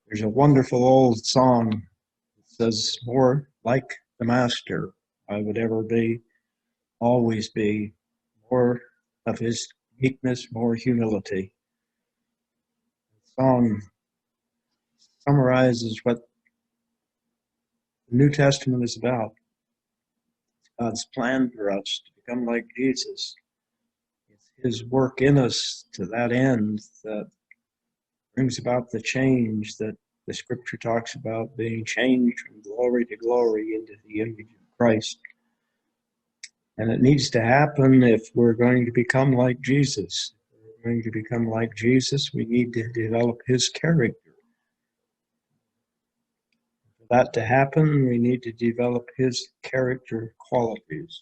There's a wonderful old song that says, more like the Master I would ever be, always be, more of his meekness, more humility. The song summarizes what the New Testament is about. It's God's plan for us to become like Jesus. It's his work in us to that end that brings about the change that the scripture talks about, being changed from glory to glory into the image of Christ. And it needs to happen if we're going to become like Jesus. If we're going to become like Jesus, we need to develop his character. For that to happen, we need to develop his character qualities.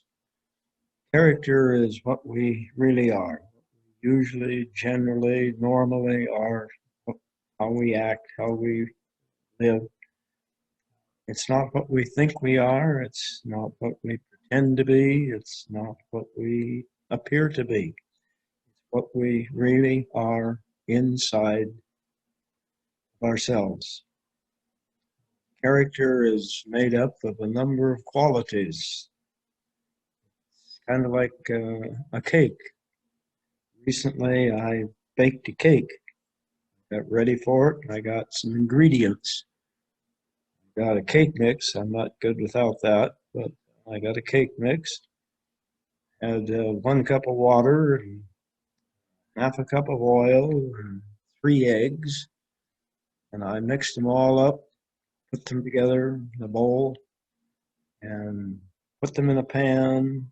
Character is what we really are. Usually, generally, normally are how we act, how we live. It's not what we think we are. It's not what we pretend to be. It's not what we appear to be. It's what we really are inside of ourselves. Character is made up of a number of qualities. It's kind of like a cake. Recently, I baked a cake. Got ready for it. I got some ingredients. Got a cake mix. I'm not good without that, but I got a cake mix. Had 1 cup of water, and half a cup of oil, and 3 eggs. And I mixed them all up, put them together in a bowl, and put them in a pan,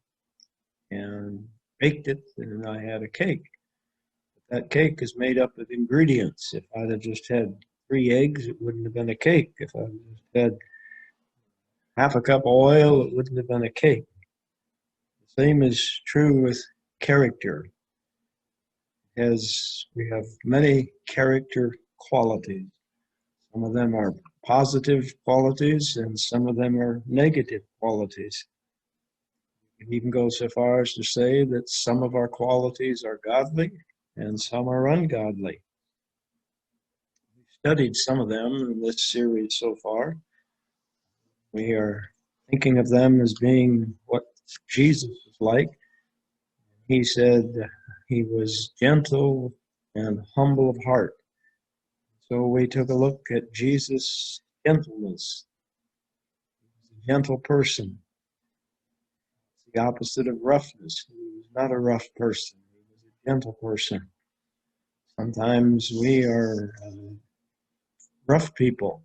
and baked it, and I had a cake. But that cake is made up of ingredients. If I'd have just had 3 eggs, it wouldn't have been a cake. If I just had half a cup of oil, it wouldn't have been a cake. The same is true with character. As we have many character qualities. Some of them are positive qualities and some of them are negative qualities. You can even go so far as to say that some of our qualities are godly and some are ungodly. We've studied some of them in this series so far. We are thinking of them as being what Jesus was like. He said he was gentle and humble of heart. So we took a look at Jesus' gentleness. He was a gentle person. It's the opposite of roughness. He was not a rough person. He was a gentle person. Sometimes we are rough people.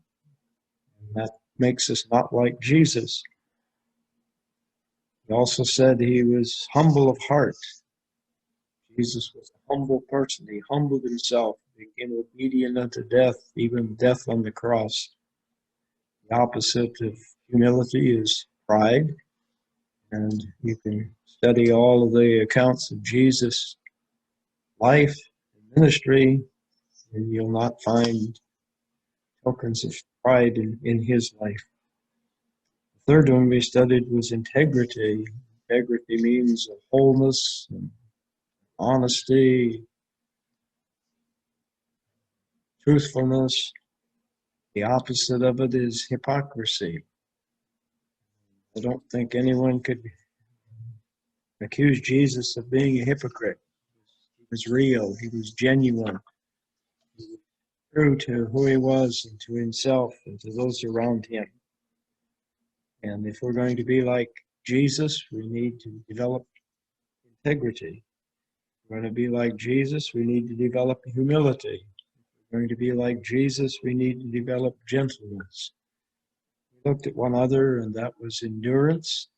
And that makes us not like Jesus. He also said he was humble of heart. Jesus was a humble person. He humbled himself, became obedient unto death, even death on the cross. The opposite of humility is pride. And you can study all of the accounts of Jesus' life and ministry, and you'll not find tokens of pride in his life. The third one we studied was integrity. Integrity means wholeness and honesty, truthfulness. The opposite of it is hypocrisy. I don't think anyone could accuse Jesus of being a hypocrite. He was real. He was genuine. He was true to who he was and to himself and to those around him. And if we're going to be like Jesus, we need to develop integrity. If we're going to be like Jesus, we need to develop humility. If we're going to be like Jesus, we need to develop gentleness. We looked at one other, and that was endurance.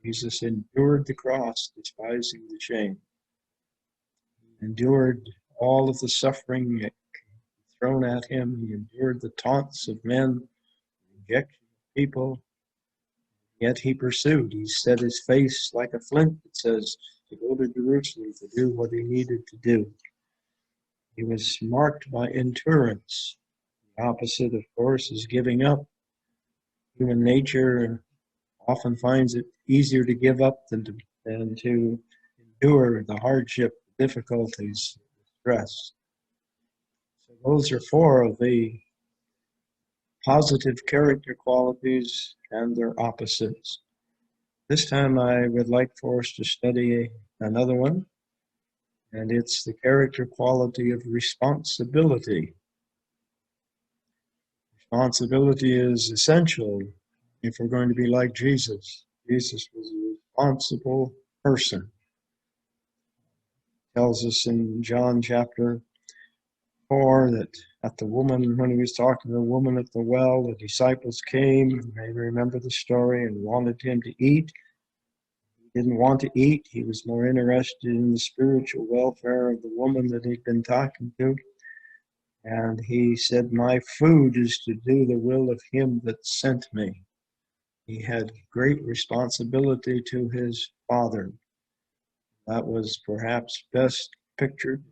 Jesus endured the cross, despising the shame. He endured all of the suffering thrown at him. He endured the taunts of men, the rejection of people. Yet he pursued. He set his face like a flint, it says, to go to Jerusalem to do what he needed to do. He was marked by endurance. The opposite, of course, is giving up. Human nature often finds it easier to give up than to endure the hardship, the difficulties, the stress. So those are 4 of the positive character qualities and their opposites. This time I would like for us to study another one, and it's the character quality of responsibility. Responsibility is essential if we're going to be like Jesus. Jesus was a responsible person. It tells us in John chapter 4 that when he was talking to the woman at the well, the disciples came, you may remember the story, and wanted him to eat. He didn't want to eat. He was more interested in the spiritual welfare of the woman that he'd been talking to. And he said, "My food is to do the will of him that sent me." He had great responsibility to his Father. That was perhaps best pictured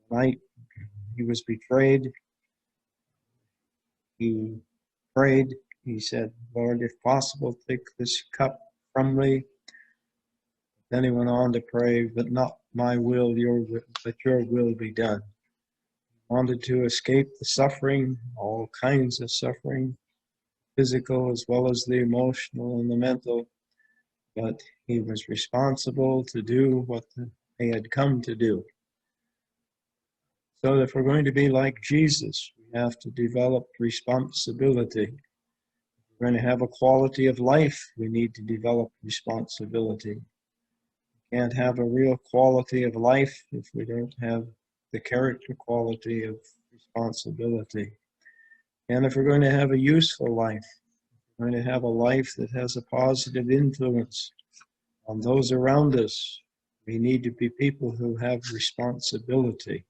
the night he was betrayed. He prayed. He said, "Lord, if possible, take this cup from me." Then he went on to pray, "But not my will, but your will be done." He wanted to escape the suffering, all kinds of suffering, physical as well as the emotional and the mental. But he was responsible to do what they had come to do. So if we're going to be like Jesus, we have to develop responsibility. If we're going to have a quality of life, we need to develop responsibility. We can't have a real quality of life if we don't have the character quality of responsibility. And if we're going to have a useful life, if we're going to have a life that has a positive influence on those around us, we need to be people who have responsibility.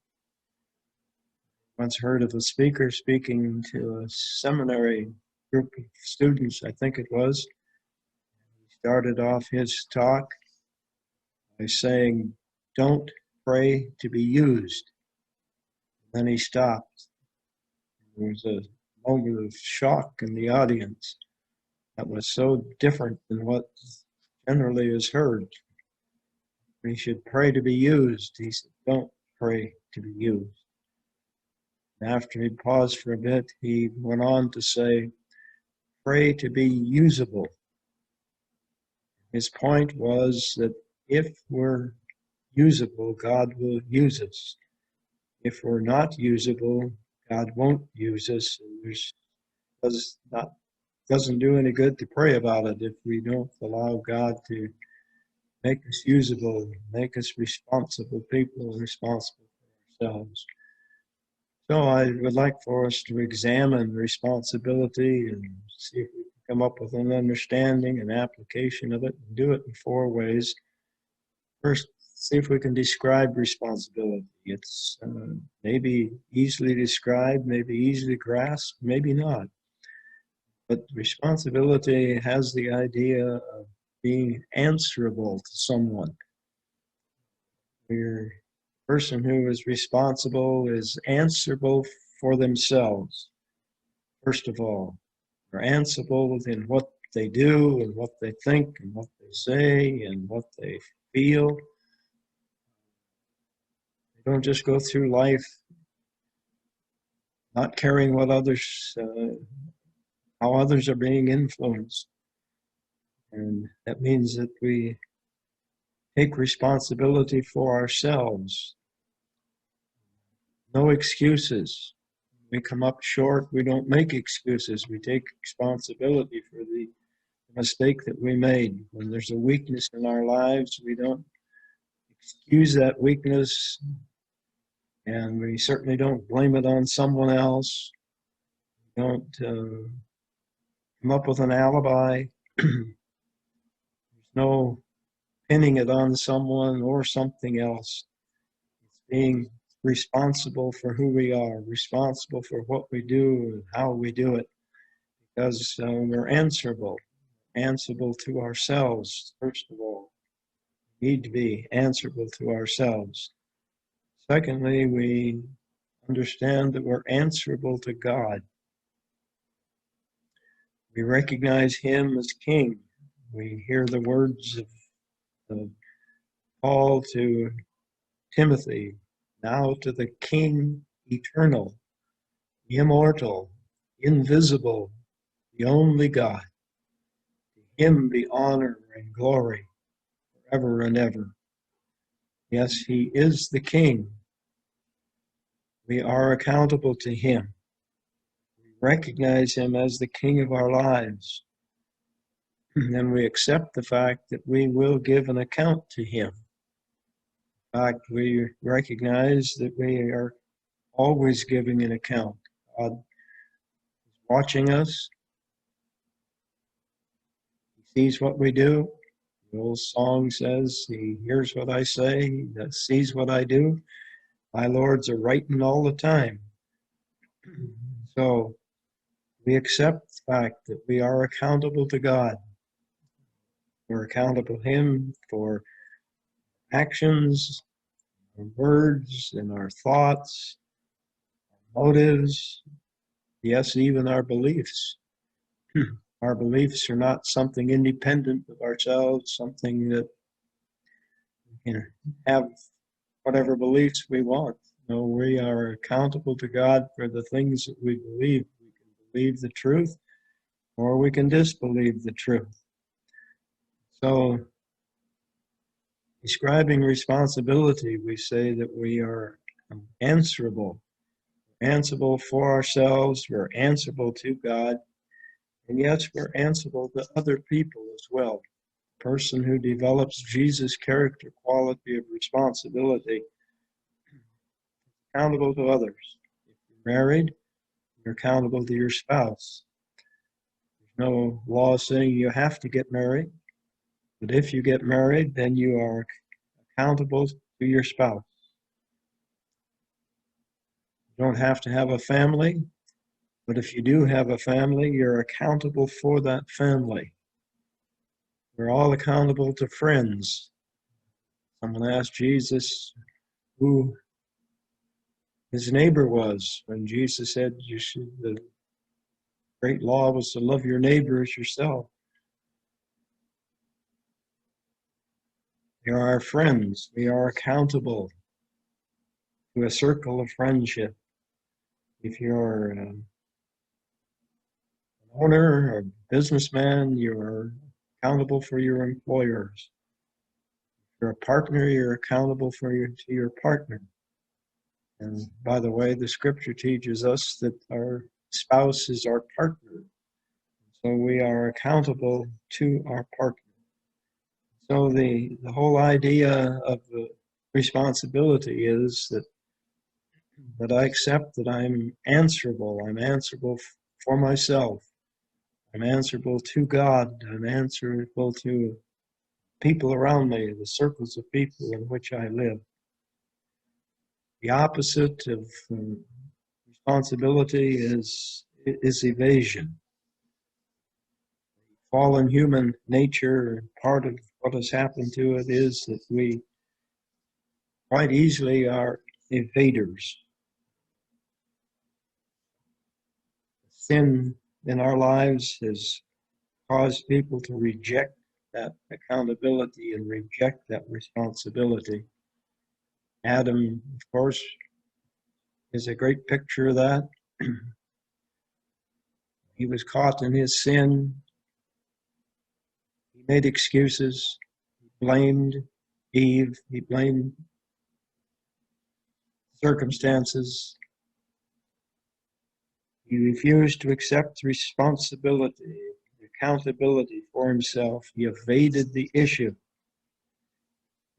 I once heard of a speaker speaking to a seminary group of students, I think it was. He started off his talk by saying, "Don't pray to be used." Then he stopped. There was a moment of shock in the audience that was so different than what generally is heard. We should pray to be used. He said, "Don't pray to be used." And after he paused for a bit, he went on to say, "Pray to be usable." His point was that if we're usable, God will use us. If we're not usable, God won't use us. It doesn't do any good to pray about it if we don't allow God to make us usable, make us responsible people, responsible for ourselves. So I would like for us to examine responsibility and see if we can come up with an understanding and application of it, and do it in 4 ways. First, see if we can describe responsibility. It's maybe easily described, maybe easily grasped, maybe not. But responsibility has the idea of being answerable to someone. The person who is responsible is answerable for themselves. First of all, they're answerable in what they do and what they think and what they say and what they feel. They don't just go through life not caring what others, how others are being influenced. And that means that we take responsibility for ourselves. No excuses. We come up short, we don't make excuses. We take responsibility for the mistake that we made. When there's a weakness in our lives, we don't excuse that weakness, and we certainly don't blame it on someone else. We don't come up with an alibi. There's no pinning it on someone or something else. It's being responsible for who we are, responsible for what we do and how we do it, because we're answerable to ourselves, first of all. We need to be answerable to ourselves. Secondly, we understand that we're answerable to God. We recognize him as King. We hear the words of Paul to Timothy, "Now to the King eternal, the immortal, invisible, the only God. To him be honor and glory forever and ever. Yes, he is the King. We are accountable to him. We recognize him as the King of our lives. And we accept the fact that we will give an account to him. In fact, we recognize that we are always giving an account. God is watching us. He sees what we do. The old song says, he hears what I say, he sees what I do. My lords are writing all the time. So we accept the fact that we are accountable to God. We're accountable to him for actions, our words, and our thoughts, our motives, yes, even our beliefs. Our beliefs are not something independent of ourselves, something that we can have whatever beliefs we want. No, we are accountable to God for the things that we believe. We can believe the truth, or we can disbelieve the truth. So, describing responsibility, we say that we are answerable. We're answerable for ourselves, we're answerable to God, and yes, we're answerable to other people as well. The person who develops Jesus' character quality of responsibility accountable to others. If you're married, you're accountable to your spouse. There's no law saying you have to get married, but if you get married, then you are accountable to your spouse. You don't have to have a family, but if you do have a family, you're accountable for that family. We're all accountable to friends. Someone asked Jesus who his neighbor was when Jesus said the great law was to love your neighbor as yourself. They are our friends. We are accountable to a circle of friendship. If you're an owner or a businessman, you're accountable for your employers. If you're a partner, you're accountable to your partner. And by the way, the scripture teaches us that our spouse is our partner. So we are accountable to our partner. So the whole idea of the responsibility is that I accept that I'm answerable. I'm answerable for myself. I'm answerable to God. I'm answerable to people around me, the circles of people in which I live. The opposite of responsibility is evasion. Fallen human nature, part of what has happened to it is that we quite easily are evaders. Sin in our lives has caused people to reject that accountability and reject that responsibility. Adam, of course, is a great picture of that. He was caught in his sin. He made excuses. He blamed Eve. He blamed circumstances. He refused to accept responsibility, accountability for himself. He evaded the issue.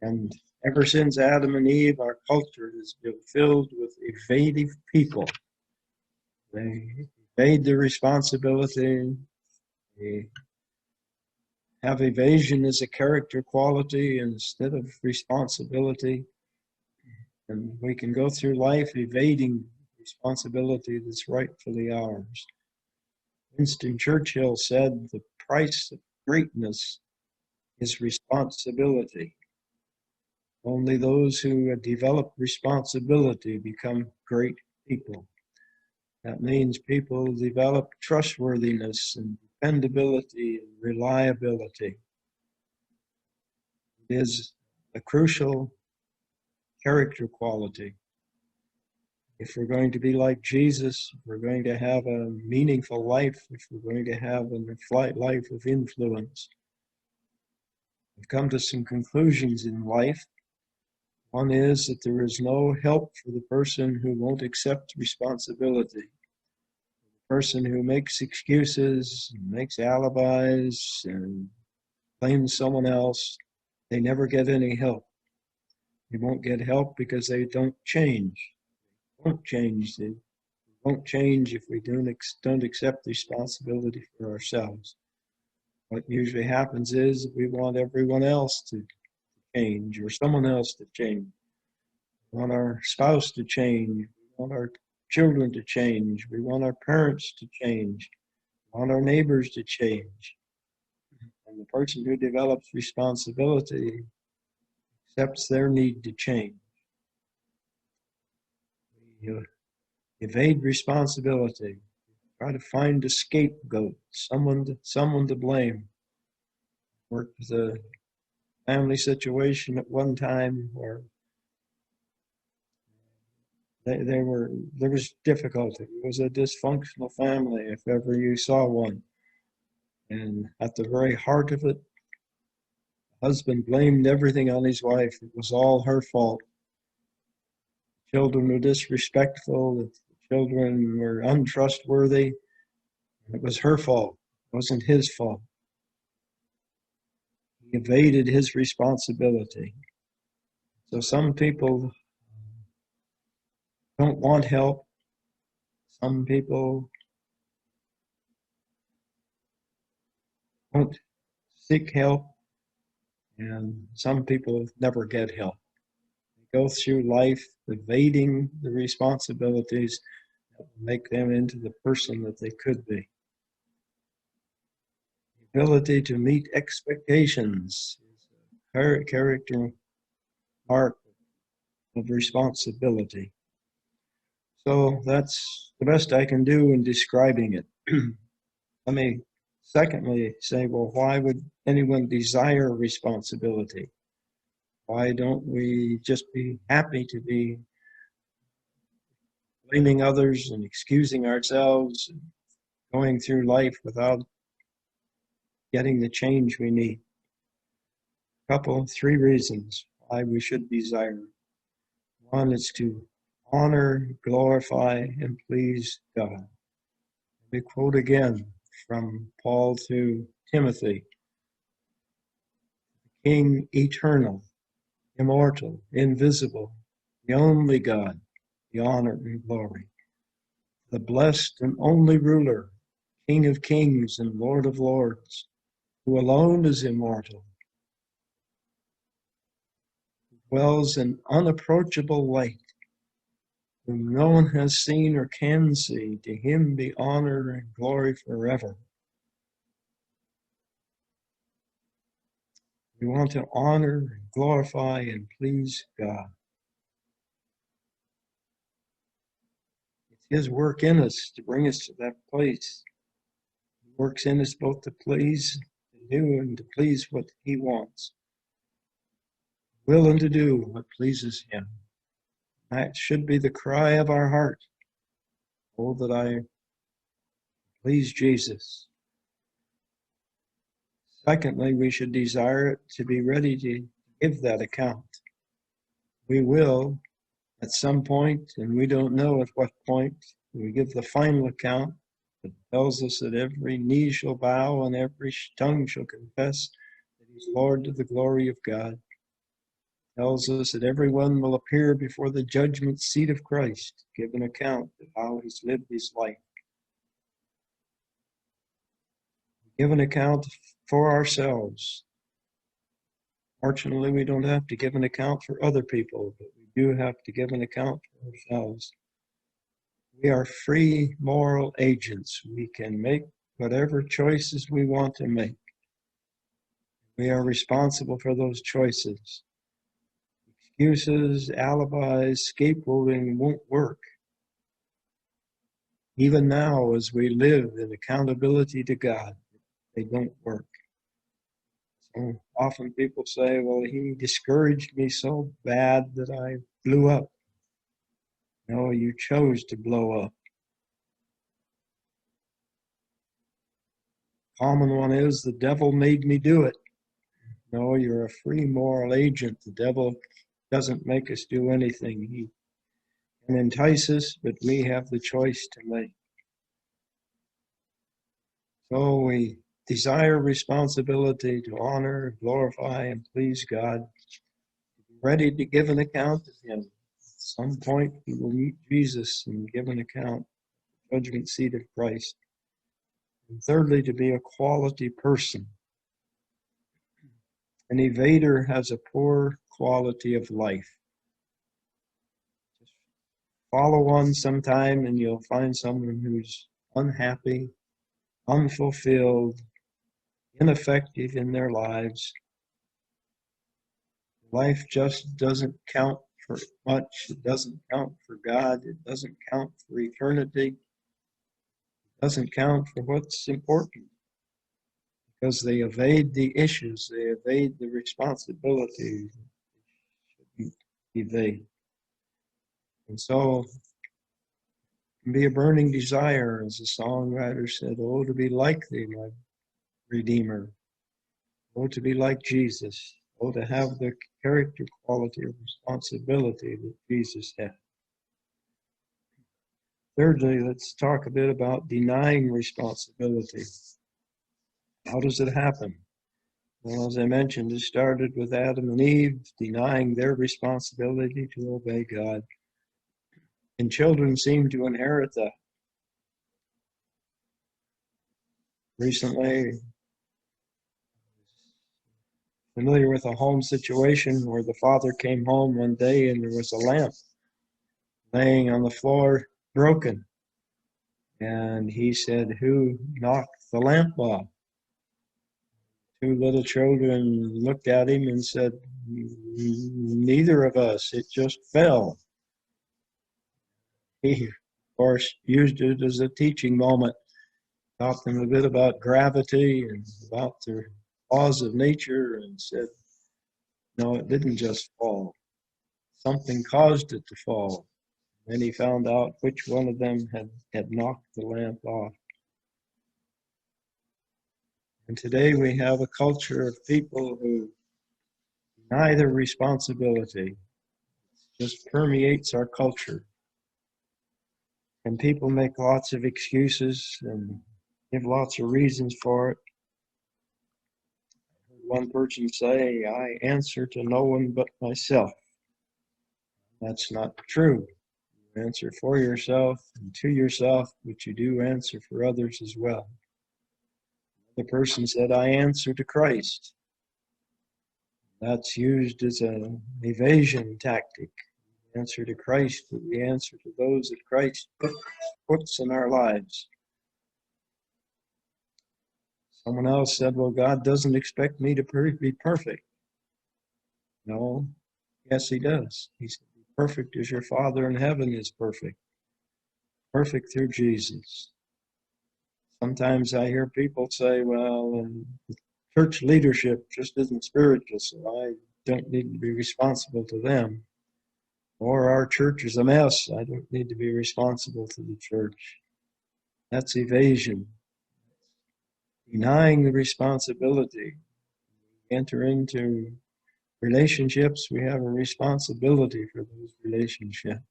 And ever since Adam and Eve, our culture has been filled with evasive people. They evade their responsibility. They have evasion as a character quality instead of responsibility. And we can go through life evading responsibility that's rightfully ours. Winston Churchill said, "The price of greatness is responsibility." Only those who develop responsibility become great people. That means people develop trustworthiness and dependability and reliability. It is a crucial character quality. If we're going to be like Jesus, if we're going to have a meaningful life, if we're going to have a life of influence, we've come to some conclusions in life. One is that there is no help for the person who won't accept responsibility. The person who makes excuses, makes alibis, and blames someone else, they never get any help. They won't get help because they don't change. They won't change. They won't change if we don't accept responsibility for ourselves. What usually happens is we want everyone else to change or someone else to change. We want our spouse to change. We want our children to change. We want our parents to change. We want our neighbors to change. And the person who develops responsibility accepts their need to change. We evade responsibility. Try to find a scapegoat, someone to blame. Worked with a family situation at one time where there was difficulty. It was a dysfunctional family, if ever you saw one. And at the very heart of it, the husband blamed everything on his wife. It was all her fault. Children were disrespectful. The children were untrustworthy. It was her fault. It wasn't his fault. He evaded his responsibility. So some people don't want help. Some people won't seek help. And some people never get help. They go through life evading the responsibilities that will make them into the person that they could be. The ability to meet expectations is a character mark of responsibility. So that's the best I can do in describing it. Let me secondly say, well, why would anyone desire responsibility? Why don't we just be happy to be blaming others and excusing ourselves and going through life without getting the change we need? Three reasons why we should desire it. One is to honor, glorify, and please God. We quote again from Paul to Timothy, King eternal, immortal, invisible, the only God, the honor and glory, the blessed and only ruler, King of kings and Lord of lords, who alone is immortal, who dwells in unapproachable light, whom no one has seen or can see. To him be honor and glory forever. We want to honor, glorify, and please God. It's his work in us to bring us to that place. He works in us both to please, to do, and to please what he wants. Willing to do what pleases him. That should be the cry of our heart. Oh, that I please Jesus. Secondly, we should desire it to be ready to give that account. We will at some point, and we don't know at what point, we give the final account that tells us that every knee shall bow and every tongue shall confess that he's Lord to the glory of God. Tells us that everyone will appear before the judgment seat of Christ, give an account of how he's lived his life. Give an account for ourselves. Fortunately, we don't have to give an account for other people, but we do have to give an account for ourselves. We are free moral agents. We can make whatever choices we want to make. We are responsible for those choices. Excuses, alibis, scapegoating won't work. Even now, as we live in accountability to God, they don't work. So often people say, well, he discouraged me so bad that I blew up. No, you chose to blow up. Common one is, the devil made me do it. No, you're a free moral agent. The devil doesn't make us do anything. He can entice us, but we have the choice to make. So we desire responsibility to honor, glorify, and please God, ready to give an account of Him. At some point, we will meet Jesus and give an account, judgment seat of Christ. And thirdly, to be a quality person. An evader has a poor quality of life. Just follow one sometime and you'll find someone who's unhappy, unfulfilled, ineffective in their lives. Life just doesn't count for much. It doesn't count for God. It doesn't count for eternity. It doesn't count for what's important, because they evade the issues. They evade the responsibilities they shouldn't evade. And so it can be a burning desire, as the songwriter said, oh, to be like thee, my Redeemer. Oh, to be like Jesus. Oh, to have the character, quality of responsibility that Jesus had. Thirdly, let's talk a bit about denying responsibility. How does it happen? Well, as I mentioned, it started with Adam and Eve denying their responsibility to obey God. And children seem to inherit that. Recently, familiar with a home situation where the father came home one day and there was a lamp laying on the floor, broken. And he said, who knocked the lamp off? Two little children looked at him and said, neither of us, it just fell. He, of course, used it as a teaching moment, taught them a bit about gravity and about the laws of nature, and said, no, it didn't just fall. Something caused it to fall. Then he found out which one of them had knocked the lamp off. And today we have a culture of people who deny their responsibility. It just permeates our culture. And people make lots of excuses and give lots of reasons for it. I heard one person say, I answer to no one but myself. That's not true. You answer for yourself and to yourself, but you do answer for others as well. The person said, I answer to Christ. That's used as an evasion tactic. We answer to Christ, but we answer to those that Christ puts in our lives. Someone else said, well, God doesn't expect me to be perfect. No, yes, He does. He said, be perfect as your Father in heaven is perfect. Perfect through Jesus. Sometimes I hear people say, well, church leadership just isn't spiritual, so I don't need to be responsible to them. Or our church is a mess. I don't need to be responsible to the church. That's evasion. Denying the responsibility. We enter into relationships, we have a responsibility for those relationships.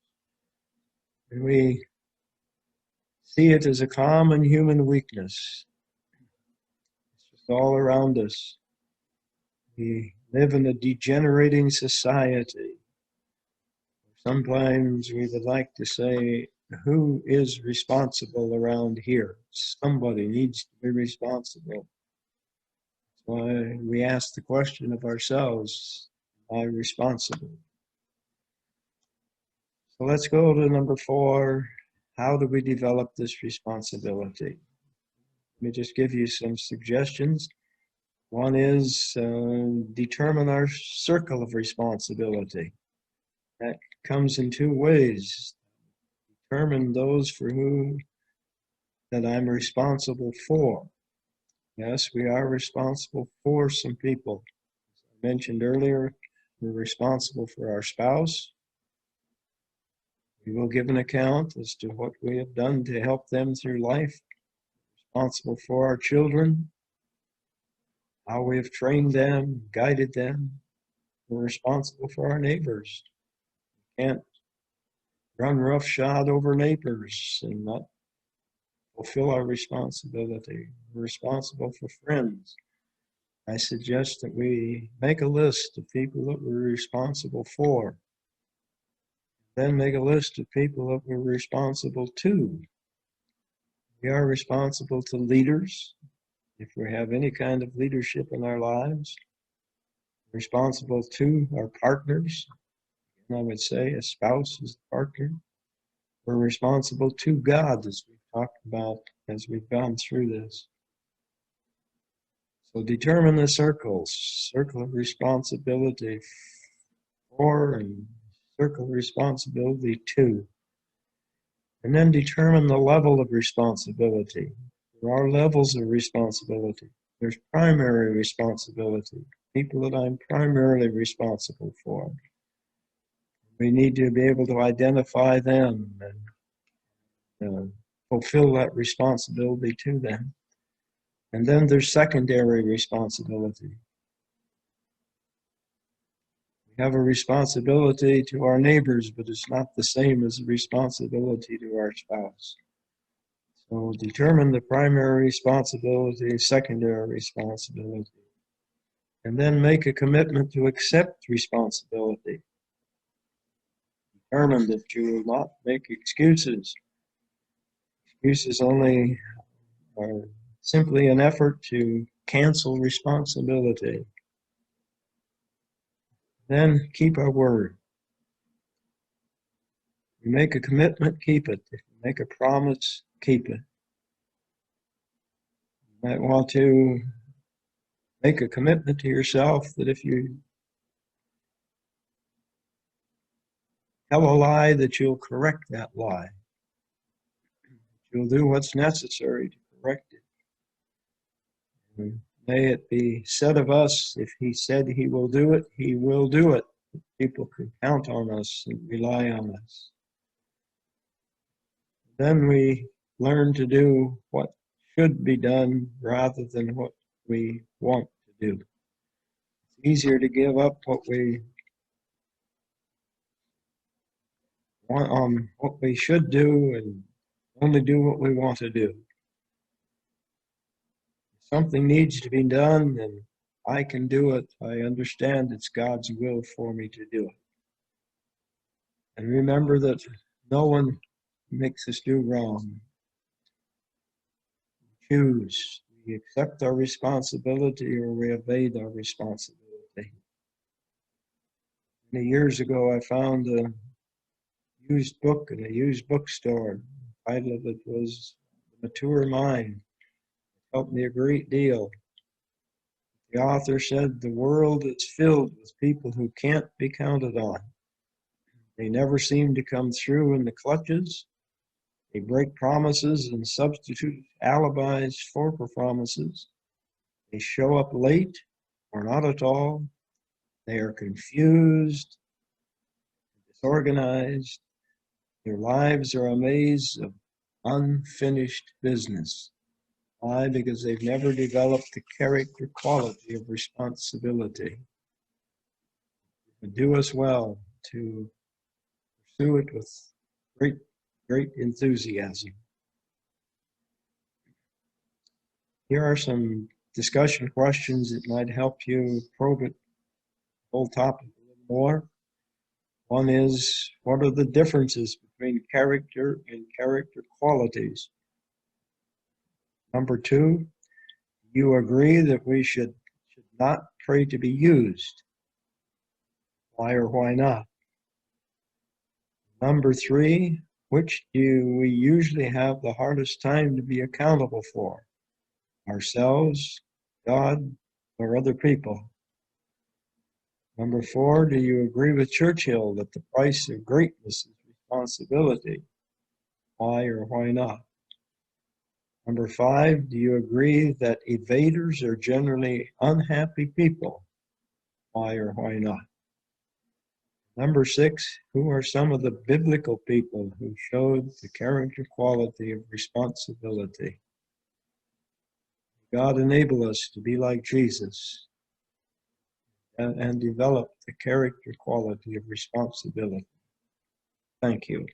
And we see it as a common human weakness. It's just all around us. We live in a degenerating society. Sometimes we would like to say, who is responsible around here? Somebody needs to be responsible. That's why we ask the question of ourselves, am I responsible? So let's go to number 4. How do we develop this responsibility? Let me just give you some suggestions. One is determine our circle of responsibility. That comes in 2 ways. Determine those for whom that I'm responsible for. Yes, we are responsible for some people. As I mentioned earlier, we're responsible for our spouse. We will give an account as to what we have done to help them through life, responsible for our children, how we have trained them, guided them. We're responsible for our neighbors. We can't run roughshod over neighbors and not fulfill our responsibility. We're responsible for friends. I suggest that we make a list of people that we're responsible for. Then make a list of people that we're responsible to. We are responsible to leaders, if we have any kind of leadership in our lives. Responsible to our partners. And I would say a spouse is a partner. We're responsible to God, as we've talked about as we've gone through this. So determine the circles, circle of responsibility for and circle of responsibility to. And then determine the level of responsibility. There are levels of responsibility. There's primary responsibility, people that I'm primarily responsible for. We need to be able to identify them and fulfill that responsibility to them. And then there's secondary responsibility. We have a responsibility to our neighbors, but it's not the same as a responsibility to our spouse. So determine the primary responsibility, secondary responsibility, and then make a commitment to accept responsibility. Determine that you will not make excuses. Excuses only are simply an effort to cancel responsibility. Then keep our word. If you make a commitment, keep it. If you make a promise, keep it. You might want to make a commitment to yourself that if you tell a lie, that you'll correct that lie. You'll do what's necessary to correct it. And may it be said of us, if he said he will do it, he will do it. People can count on us and rely on us. Then we learn to do what should be done rather than what we want to do. It's easier to give up what we want, what we should do, and only do what we want to do. If something needs to be done, and I can do it, I understand it's God's will for me to do it. And remember that no one makes us do wrong. We choose. We accept our responsibility or we evade our responsibility. Many years ago, I found a used book in a used bookstore. The title of it was The Mature Mind. It helped me a great deal. The author said the world is filled with people who can't be counted on. They never seem to come through in the clutches. They break promises and substitute alibis for promises. They show up late or not at all. They are confused, disorganized. Their lives are a maze of unfinished business. Why? Because they've never developed the character quality of responsibility. It would do us well to pursue it with great enthusiasm. Here are some discussion questions that might help you probe it, the whole topic a little more. One is, what are the differences between character and character qualities? Number two, do you agree that we should not pray to be used? Why or why not? Number three, which do we usually have the hardest time to be accountable for? Ourselves, God, or other people? Number four, do you agree with Churchill that the price of greatness is responsibility? Why or why not? Number five, do you agree that evaders are generally unhappy people? Why or why not? Number 6, who are some of the biblical people who showed the character quality of responsibility? God enable us to be like Jesus and develop the character quality of responsibility. Thank you.